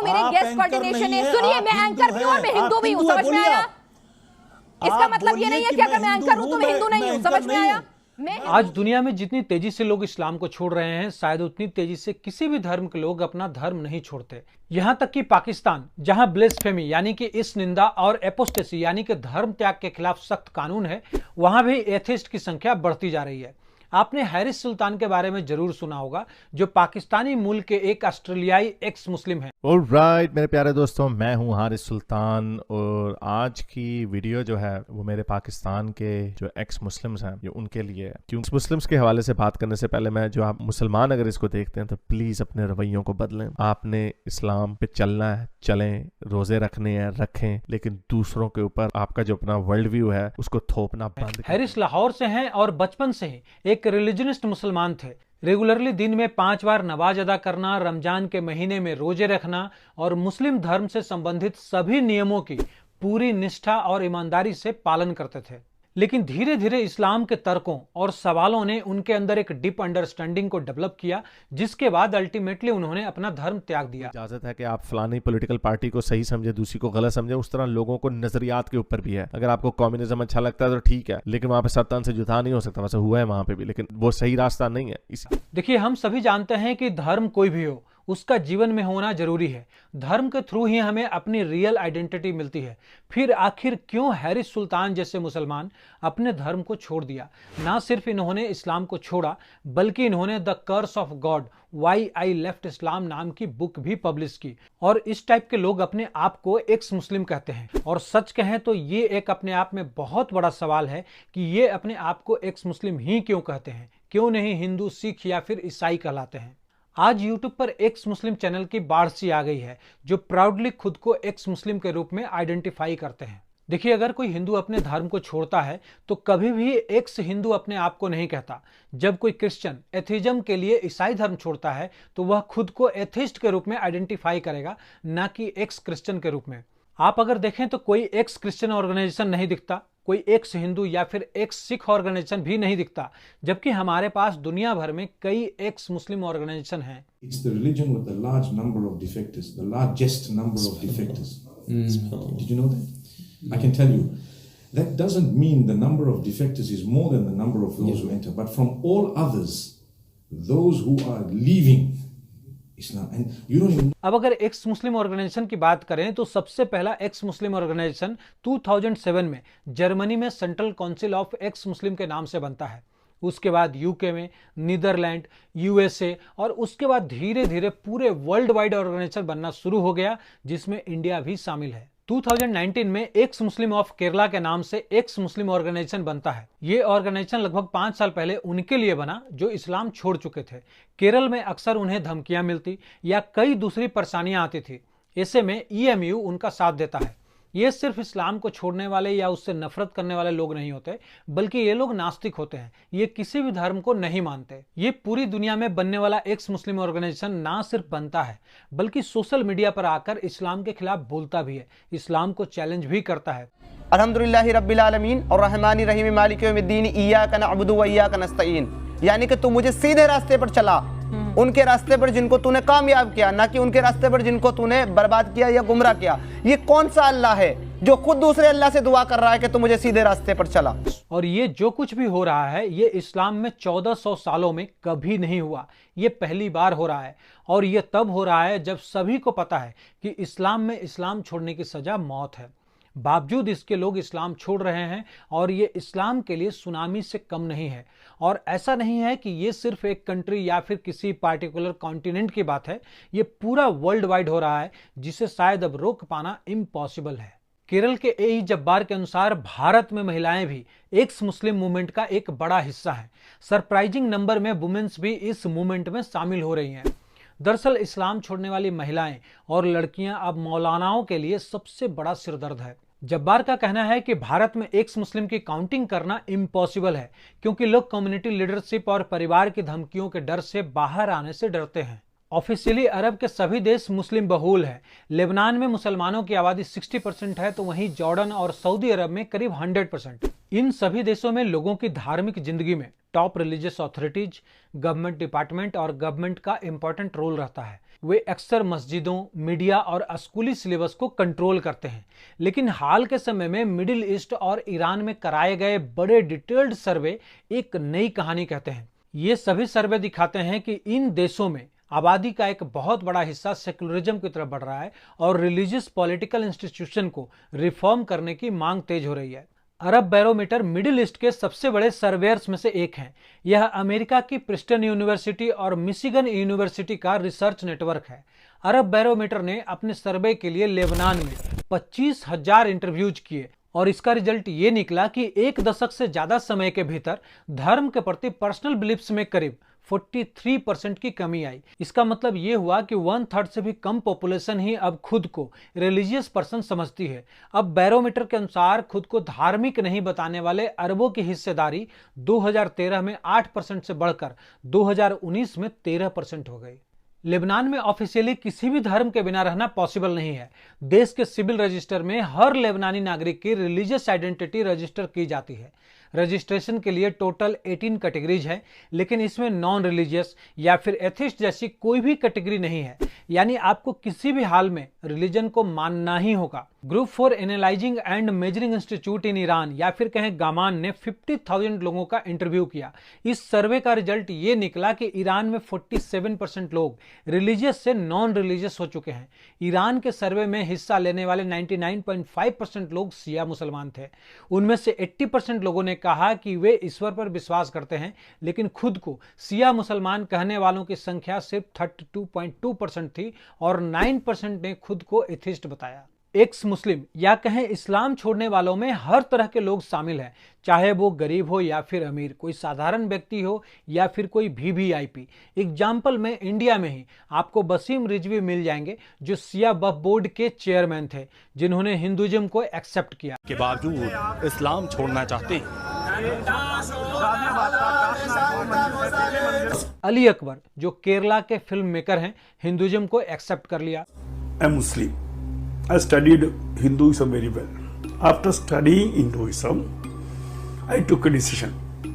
मेरे guest coordination है। सुनिए, मैं एंकर भी हूं और मैं हिंदू भी हूं, समझ में आया? इसका मतलब ये नहीं है कि अगर मैं एंकर हूं तो मैं हिंदू नहीं हूं, समझ में आया? आज दुनिया में जितनी तेजी से लोग इस्लाम को छोड़ रहे हैं, शायद उतनी तेजी से किसी भी धर्म के लोग अपना धर्म नहीं छोड़ते। यहां तक कि पाकिस्तान, जहां ब्लेस्फेमी यानी कि इस निंदा और एपोस्टेसी यानी कि धर्म त्याग के खिलाफ सख्त कानून है, वहां भी एथिस्ट की संख्या बढ़ती जा रही है। आपने हैरिस सुल्तान के बारे में जरूर सुना होगा, जो पाकिस्तानी मूल के एक ऑस्ट्रेलियाई एक्स मुस्लिम है। ऑलराइट मेरे प्यारे दोस्तों, मैं हूं हारिस सुल्तान और आज की वीडियो जो है वो मेरे पाकिस्तान के जो एक्स मुस्लिम्स हैं ये उनके लिए है। क्योंकि मुस्लिम्स के हवाले से बात करने से पहले मैं जो आप मुसलमान अगर इसको देखते हैं तो प्लीज अपने रवैयों को बदलें। आपने इस्लाम पे चलना है, चलें, रोजे रखने हैं रखें, लेकिन दूसरों के ऊपर आपका जो अपना वर्ल्ड व्यू है उसको थोपना बंद करें। हैरिस लाहौर से हैं और बचपन से ही एक रिलीजनिस्ट मुसलमान थे। रेगुलरली दिन में 5 बार नमाज अदा करना, रमजान के महीने में रोजे रखना और मुस्लिम धर्म से संबंधित सभी नियमों की पूरी निष्ठा और ईमानदारी से पालन करते थे। लेकिन धीरे धीरे इस्लाम के तर्कों और सवालों ने उनके अंदर एक डीप अंडरस्टैंडिंग को डेवलप किया, जिसके बाद अल्टीमेटली उन्होंने अपना धर्म त्याग दिया। इजाजत है कि आप फलानी पॉलिटिकल पार्टी को सही समझे, दूसरी को गलत समझे, उस तरह लोगों को नजरियात के ऊपर भी है। अगर आपको कम्युनिज्म अच्छा लगता है तो ठीक है, लेकिन वहां पे सत्तान से जुदा नहीं हो सकता। वैसे हुआ है वहां पे भी, लेकिन वो सही रास्ता नहीं है। देखिए, हम सभी जानते हैं कि धर्म कोई भी हो, उसका जीवन में होना जरूरी है। धर्म के थ्रू ही हमें अपनी रियल आइडेंटिटी मिलती है। फिर आखिर क्यों हैरिस सुल्तान जैसे मुसलमान अपने धर्म को छोड़ दिया? ना सिर्फ इन्होंने इस्लाम को छोड़ा, बल्कि इन्होंने the curse of God why I left Islam नाम की बुक भी पब्लिश की। और इस टाइप के लोग अपने आप को एक्स मुस्लिम कहते हैं। और सच कहें तो ये एक अपने आप में बहुत बड़ा सवाल है कि ये अपने आप को एक्स मुस्लिम ही क्यों कहते हैं, क्यों नहीं हिंदू, सिख या फिर ईसाई कहलाते हैं। आज YouTube पर एक्स मुस्लिम चैनल की बाढ़ सी आ गई है, जो प्राउडली खुद को एक्स मुस्लिम के रूप में आइडेंटिफाई करते हैं। देखिए, अगर कोई हिंदू अपने धर्म को छोड़ता है तो कभी भी एक्स हिंदू अपने आप को नहीं कहता। जब कोई क्रिश्चियन एथिज्म के लिए ईसाई धर्म छोड़ता है तो वह खुद को एथिस्ट के रूप में आइडेंटिफाई करेगा, ना कि एक्स क्रिश्चियन के रूप में। आप अगर देखें तो कोई एक्स क्रिश्चियन ऑर्गेनाइजेशन नहीं दिखता, कोई एक्स हिंदू या फिर एक्स सिख ऑर्गेनाइजेशन भी नहीं दिखता, जबकि हमारे पास दुनिया भर में कई एक्स मुस्लिम ऑर्गेनाइजेशन हैं। It's the religion with the large number of defectors, the largest number of defectors. Did you know that? I can tell you, that doesn't mean the number of defectors is more than the number of those who enter, but from all others, those who are leaving Islam, and you don't even. अब अगर x मुस्लिम organisation की बात करें तो सबसे पहला x मुस्लिम organisation 2007 में Germany में सेंट्रल काउंसिल ऑफ एक्स मुस्लिम के नाम से बनता है। उसके बाद यूके में, नीदरलैंड, यूएसए और उसके बाद धीरे धीरे पूरे वर्ल्ड वाइड ऑर्गेनाइजेशन बनना शुरू हो गया, जिसमें इंडिया भी शामिल है। 2019 में एक्स मुस्लिम ऑफ केरला के नाम से एक्स मुस्लिम ऑर्गेनाइजेशन बनता है। ये ऑर्गेनाइजेशन लगभग 5 साल पहले उनके लिए बना जो इस्लाम छोड़ चुके थे। केरल में अक्सर उन्हें धमकियां मिलती या कई दूसरी परेशानियां आती थी। ऐसे में EMU उनका साथ देता है। ये सिर्फ इस्लाम को छोड़ने वाले या उससे नफरत करने वाले लोग नहीं होते, बल्कि ये लोग नास्तिक होते हैं। ये किसी भी धर्म को नहीं मानते। ये पूरी दुनिया में बनने वाला एक्स मुस्लिम ऑर्गेनाइजेशन ना सिर्फ बनता है, बल्कि सोशल मीडिया पर आकर इस्लाम के खिलाफ बोलता भी है, इस्लाम को चैलेंज भी करता है। अल्हम्दुलिल्लाहि रब्बिल आलमीन और रहमानिर रहीम मालिक यौमिद्दीन इय्याका नअबुदु व इय्याका नस्तईन, यानी कि तू मुझे सीधे रास्ते पर चला, उनके रास्ते पर जिनको तूने कामयाब किया, ना कि उनके रास्ते पर जिनको तूने बर्बाद किया या गुमराह किया। ये कौन सा अल्लाह है जो खुद दूसरे अल्लाह से दुआ कर रहा है कि तू मुझे सीधे रास्ते पर चला? और ये जो कुछ भी हो रहा है ये इस्लाम में 1400 सालों में कभी नहीं हुआ। ये पहली बार हो रहा है और ये तब हो रहा है जब सभी को पता है कि इस्लाम में इस्लाम छोड़ने की सजा मौत है। बावजूद इसके लोग इस्लाम छोड़ रहे हैं और ये इस्लाम के लिए सुनामी से कम नहीं है। और ऐसा नहीं है कि ये सिर्फ एक कंट्री या फिर किसी पार्टिकुलर कॉन्टिनेंट की बात है, ये पूरा वर्ल्ड वाइड हो रहा है, जिसे शायद अब रोक पाना इम्पॉसिबल है। केरल के ए जब्बार के अनुसार भारत में महिलाएं भी एक्स मुस्लिम मूवमेंट का एक बड़ा हिस्सा हैं। सरप्राइजिंग नंबर में वुमेन्स भी इस मूवमेंट में शामिल हो रही हैं। दरअसल इस्लाम छोड़ने वाली महिलाएं और लड़कियां अब मौलानाओं के लिए सबसे बड़ा सिरदर्द है। जब्बार का कहना है कि भारत में एक्स मुस्लिम की काउंटिंग करना इम्पॉसिबल है, क्योंकि लोग कम्युनिटी लीडरशिप और परिवार की धमकियों के डर से बाहर आने से डरते हैं। ऑफिशियली अरब के सभी देश मुस्लिम बहुल है। लेबनान में मुसलमानों की आबादी 60% है, तो वहीं जॉर्डन और सऊदी अरब में करीब 100%। इन सभी देशों में लोगों की धार्मिक जिंदगी में top religious authorities, government department और गवर्नमेंट का इंपॉर्टेंट रोल रहता है। वे अक्सर मस्जिदों, मीडिया और स्कूली सिलेबस को कंट्रोल करते हैं। लेकिन हाल के समय में मिडिल ईस्ट और ईरान में कराए गए बड़े डिटेल्ड सर्वे एक नई कहानी कहते हैं। ये सभी सर्वे दिखाते हैं कि इन देशों में आबादी का एक बहुत बड़ा हिस्सा सेकुलरिज्म की तरफ बढ़ रहा है और रिलीजियस पॉलिटिकल इंस्टीट्यूशन को रिफॉर्म करने की मांग तेज हो रही है। अरब बैरोमीटर मिडिल ईस्ट के सबसे बड़े सर्वेयर्स में से एक हैं। यह अमेरिका की प्रिंसटन यूनिवर्सिटी और मिशिगन यूनिवर्सिटी का रिसर्च नेटवर्क है। अरब बैरोमीटर ने अपने सर्वे के लिए लेबनान में 25,000 इंटरव्यूज किए और इसका रिजल्ट ये निकला कि एक दशक से ज्यादा समय के भीतर धर्म के प्रति पर्सनल बिलीफ्स में करीब 43% की कमी आई। इसका मतलब ये हुआ कि 1/3 से भी कम पॉपुलेशन ही अब खुद को रिलीजियस पर्सन समझती है। अब बैरोमीटर के अनुसार खुद को धार्मिक नहीं बताने वाले अरबों की हिस्सेदारी 2013 में 8% से बढ़कर 2019 में 13% हो गई। लेबनान में ऑफिशियली किसी भी धर्म के बिना रहना पॉसिबल नहीं है। देश के सिविल रजिस्टर में हर लेबनानी नागरिक की रिलीजियस आइडेंटिटी रजिस्टर की जाती है। रजिस्ट्रेशन के लिए टोटल 18 कैटेगरीज है, लेकिन इसमें नॉन रिलीजियस या फिर एथिस्ट जैसी कोई भी कैटेगरी नहीं है, यानी आपको किसी भी हाल में रिलीजन को मानना ही होगा। Group for analysing and measuring institute in Iran या फिर कहें गामान ने 50,000 लोगों का इंटरव्यू किया। इस सर्वे का रिजल्ट ये निकला कि ईरान में 47% लोग रिलीजियस से नॉन रिलीजियस हो चुके हैं। ईरान के सर्वे में हिस्सा लेने वाले 99.5% लोग शिया मुसलमान थे। उनमें से 80% लोगों ने कहा कि वे ईश्वर पर विश्वास करते हैं, लेकिन खुद को शिया मुसलमान कहने वालों की संख्या सिर्फ 32.2% थी और 9% ने खुद को एथिस्ट बताया। एक्स मुस्लिम या कहें इस्लाम छोड़ने वालों में हर तरह के लोग शामिल हैं, चाहे वो गरीब हो या फिर अमीर, कोई साधारण व्यक्ति हो या फिर कोई वीवीआईपी। एग्जाम्पल में इंडिया में ही आपको वसीम रिजवी मिल जाएंगे, जो शिया वक्फ बोर्ड के चेयरमैन थे, जिन्होंने हिंदुइज्म को एक्सेप्ट किया के बावजूद इस्लाम छोड़ना चाहते हैं। अली अकबर, जो केरला के फिल्म मेकर हैं, हिंदुइज्म को एक्सेप्ट कर लिया। Muslim. I studied Hinduism very well. After studying Hinduism, I took a decision.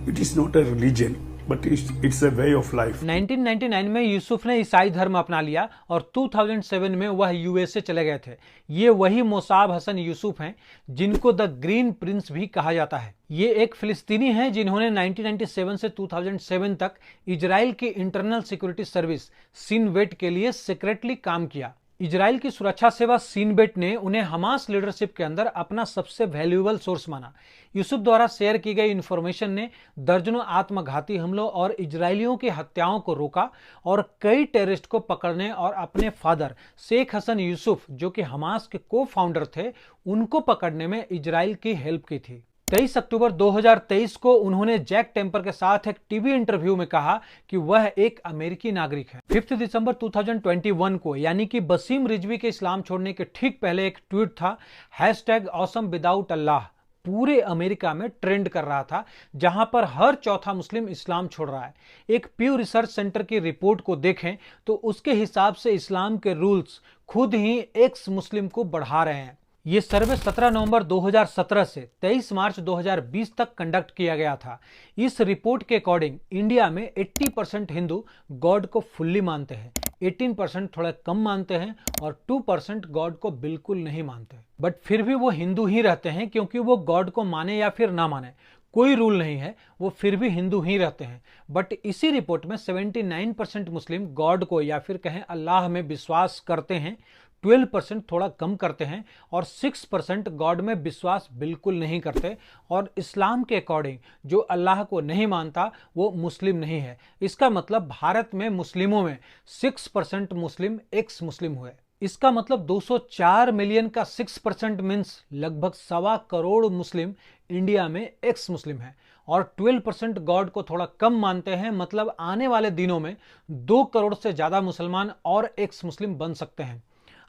It is not a religion, but it's a way of life. 1999 में यूसुफ ने ईसाई धर्म अपना लिया और 2007 में वह यूएसए चले गए थे। ये वही मोसाब हसन यूसुफ हैं जिनको द ग्रीन प्रिंस भी कहा जाता है। ये एक फिलिस्तीनी हैं जिन्होंने 1997 से 2007 तक इजराइल की इंटरनल सिक्योरिटी सर्विस सिनवेट के लिए सीक्रेटली काम किया। इजराइल की सुरक्षा सेवा सिनबेट ने उन्हें हमास लीडरशिप के अंदर अपना सबसे वैल्यूएबल सोर्स माना। यूसुफ द्वारा शेयर की गई इंफॉर्मेशन ने दर्जनों आत्मघाती हमलों और इजरायलियों की हत्याओं को रोका और कई टेररिस्ट को पकड़ने और अपने फादर शेख हसन यूसुफ, जो कि हमास के को फाउंडर थे, उनको पकड़ने में इजराइल की हेल्प की थी। 23 अक्टूबर 2023 को उन्होंने जैक टेम्पर के साथ एक टीवी इंटरव्यू में कहा कि वह एक अमेरिकी नागरिक है। 5 दिसंबर 2021 को, यानी कि वसीम रिजवी के इस्लाम छोड़ने के ठीक पहले, एक ट्वीट था #AwesomeWithoutAllah, पूरे अमेरिका में ट्रेंड कर रहा था, जहां पर हर चौथा मुस्लिम इस्लाम छोड़ रहा है। एक प्यू रिसर्च सेंटर की रिपोर्ट को देखें तो उसके हिसाब से इस्लाम के रूल्स खुद ही एक्स मुस्लिम को बढ़ा रहे हैं। ये सर्वे 17 नवंबर 2017 से 23 मार्च 2020 तक कंडक्ट किया गया था। इस रिपोर्ट के अकॉर्डिंग इंडिया में 80% हिंदू गॉड को फुल्ली मानते हैं, 18% थोड़ा कम मानते हैं और 2% गॉड को बिल्कुल नहीं मानते। बट फिर भी वो हिंदू ही रहते हैं, क्योंकि वो गॉड को माने या फिर ना माने, कोई रूल नहीं है, वो फिर भी हिंदू ही रहते हैं। बट इसी रिपोर्ट में 79% मुस्लिम गॉड को या फिर कहें अल्लाह में विश्वास करते हैं, 12% थोड़ा कम करते हैं और 6% गॉड में विश्वास बिल्कुल नहीं करते। और इस्लाम के अकॉर्डिंग जो अल्लाह को नहीं मानता वो मुस्लिम नहीं है। इसका मतलब भारत में मुस्लिमों में 6% मुस्लिम एक्स मुस्लिम हुए। इसका मतलब 204 मिलियन का 6% मीन्स लगभग 1.25 करोड़ मुस्लिम इंडिया में एक्स मुस्लिम है और 12% गॉड को थोड़ा कम मानते हैं। मतलब आने वाले दिनों में 2 करोड़ से ज्यादा मुसलमान और एक्स मुस्लिम बन सकते हैं।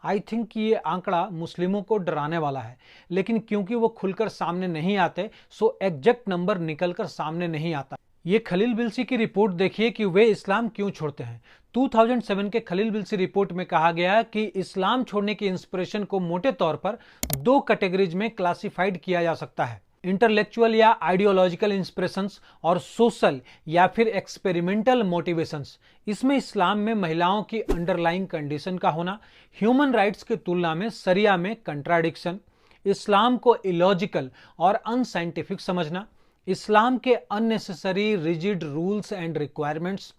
आई थिंक कि ये आंकड़ा मुस्लिमों को डराने वाला है, लेकिन क्योंकि वो खुलकर सामने नहीं आते, सो एग्जैक्ट नंबर निकलकर सामने नहीं आता। ये खलील बिलसी की रिपोर्ट देखिए कि वे इस्लाम क्यों छोड़ते हैं। 2007 के खलील बिलसी रिपोर्ट में कहा गया कि इस्लाम छोड़ने की इंस्पिरेशन को मोटे तौर पर 2 कैटेगरीज में क्लासिफाइड किया जा सकता है। इंटेलेक्चुअल या आइडियोलॉजिकल इंस्पिरेशंस और सोशल या फिर एक्सपेरिमेंटल मोटिवेशंस। इसमें इस्लाम में महिलाओं की अंडरलाइंग कंडीशन का होना, ह्यूमन राइट्स की तुलना में शरिया में कंट्राडिक्शन, इस्लाम को इलॉजिकल और अनसाइंटिफिक समझना, इस्लाम के unnecessary rigid rules and requirements,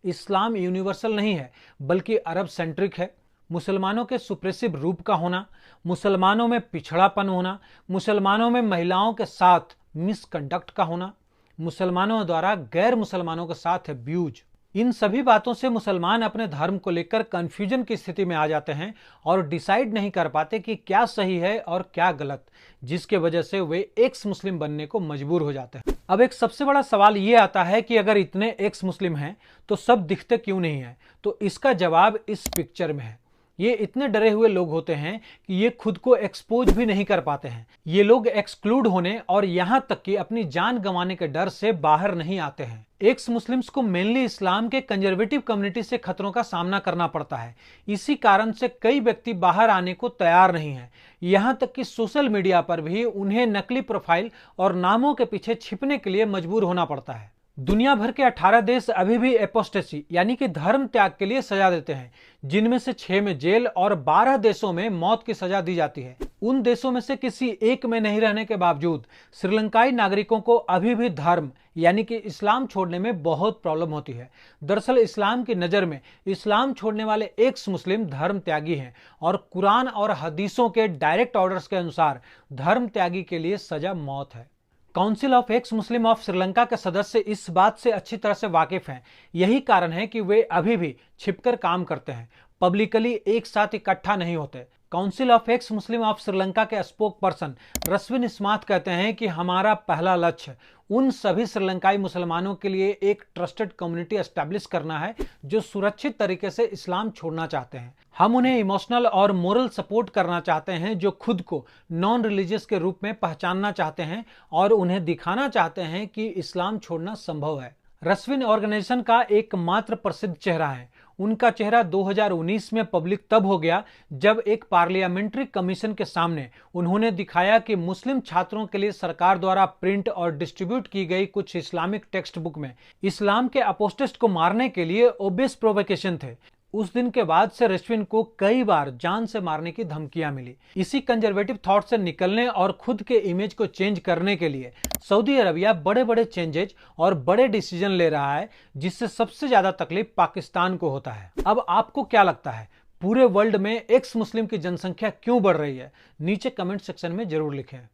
Islam universal नहीं है बल्कि अरब सेंट्रिक है, मुसलमानों के सुप्रेसिव रूप का होना, मुसलमानों में पिछड़ापन होना, मुसलमानों में महिलाओं के साथ मिसकंडक्ट का होना, मुसलमानों द्वारा गैर मुसलमानों के साथ अब्यूज। इन सभी बातों से मुसलमान अपने धर्म को लेकर कंफ्यूजन की स्थिति में आ जाते हैं और डिसाइड नहीं कर पाते कि क्या सही है और क्या गलत, जिसके वजह से वे एक्स मुस्लिम बनने को मजबूर हो जाते हैं। अब एक सबसे बड़ा सवाल ये आता है कि अगर इतने एक्स मुस्लिम हैं तो सब दिखते क्यों नहीं है? तो इसका जवाब इस पिक्चर में है। ये इतने डरे हुए लोग होते हैं कि ये खुद को एक्सपोज भी नहीं कर पाते हैं। ये लोग एक्सक्लूड होने और यहां तक कि अपनी जान गंवाने के डर से बाहर नहीं आते हैं। एक्स मुस्लिम्स को मेनली इस्लाम के कंजर्वेटिव कम्युनिटी से खतरों का सामना करना पड़ता है। इसी कारण से कई व्यक्ति बाहर आने को तैयार नहीं है। यहां तक कि सोशल मीडिया पर भी उन्हें नकली प्रोफाइल और नामों के पीछे छिपने के लिए मजबूर होना पड़ता है। दुनिया भर के 18 देश अभी भी एपोस्टेसी यानी कि धर्म त्याग के लिए सजा देते हैं, जिनमें से 6 में जेल और 12 देशों में मौत की सजा दी जाती है। उन देशों में से किसी एक में नहीं रहने के बावजूद श्रीलंकाई नागरिकों को अभी भी धर्म यानी कि इस्लाम छोड़ने में बहुत प्रॉब्लम होती है। दरअसल इस्लाम की नज़र में इस्लाम छोड़ने वाले एक्स मुस्लिम धर्म त्यागी हैं और कुरान और हदीसों के डायरेक्ट ऑर्डर्स के अनुसार धर्म त्यागी के लिए सजा मौत है। Council of x Muslim of Sri Lanka के सदस्य इस बात से अच्छी तरह से वाकिफ हैं। यही कारण है कि वे अभी भी छिपकर काम करते हैं, पब्लिकली एक साथ इकट्ठा नहीं होते। Council of x Muslim of Sri Lanka के स्पोक पर्सन रस्विन स्मार्ट कहते हैं कि हमारा पहला लक्ष्य उन सभी श्रीलंकाई मुसलमानों के लिए एक ट्रस्टेड कम्युनिटी एस्टैब्लिश करना है जो सुरक्षित तरीके से इस्लाम छोड़ना चाहते हैं। हम उन्हें इमोशनल और मोरल सपोर्ट करना चाहते हैं जो खुद को नॉन रिलीजियस के रूप में पहचानना चाहते हैं और उन्हें दिखाना चाहते हैं कि इस्लाम छोड़ना संभव है। रस्विन ऑर्गेनाइजेशन का एकमात्र प्रसिद्ध चेहरा है। उनका चेहरा 2019 में पब्लिक तब हो गया जब एक पार्लियामेंट्री कमीशन के सामने उन्होंने दिखाया कि मुस्लिम छात्रों के लिए सरकार द्वारा प्रिंट और डिस्ट्रीब्यूट की गई कुछ इस्लामिक टेक्स्ट बुक में इस्लाम के अपोस्टेस्ट को मारने के लिए ओबियस प्रोवोकेशन थे। उस दिन के बाद से रस्विन को कई बार जान से मारने की धमकियां मिली। इसी कंजर्वेटिव थॉट से निकलने और खुद के इमेज को चेंज करने के लिए सऊदी अरबिया बड़े बड़े चेंजेज और बड़े डिसीजन ले रहा है, जिससे सबसे ज्यादा तकलीफ पाकिस्तान को होता है। अब आपको क्या लगता है, पूरे वर्ल्ड में एक्स मुस्लिम की जनसंख्या क्यों बढ़ रही है? नीचे कमेंट सेक्शन में जरूर लिखें।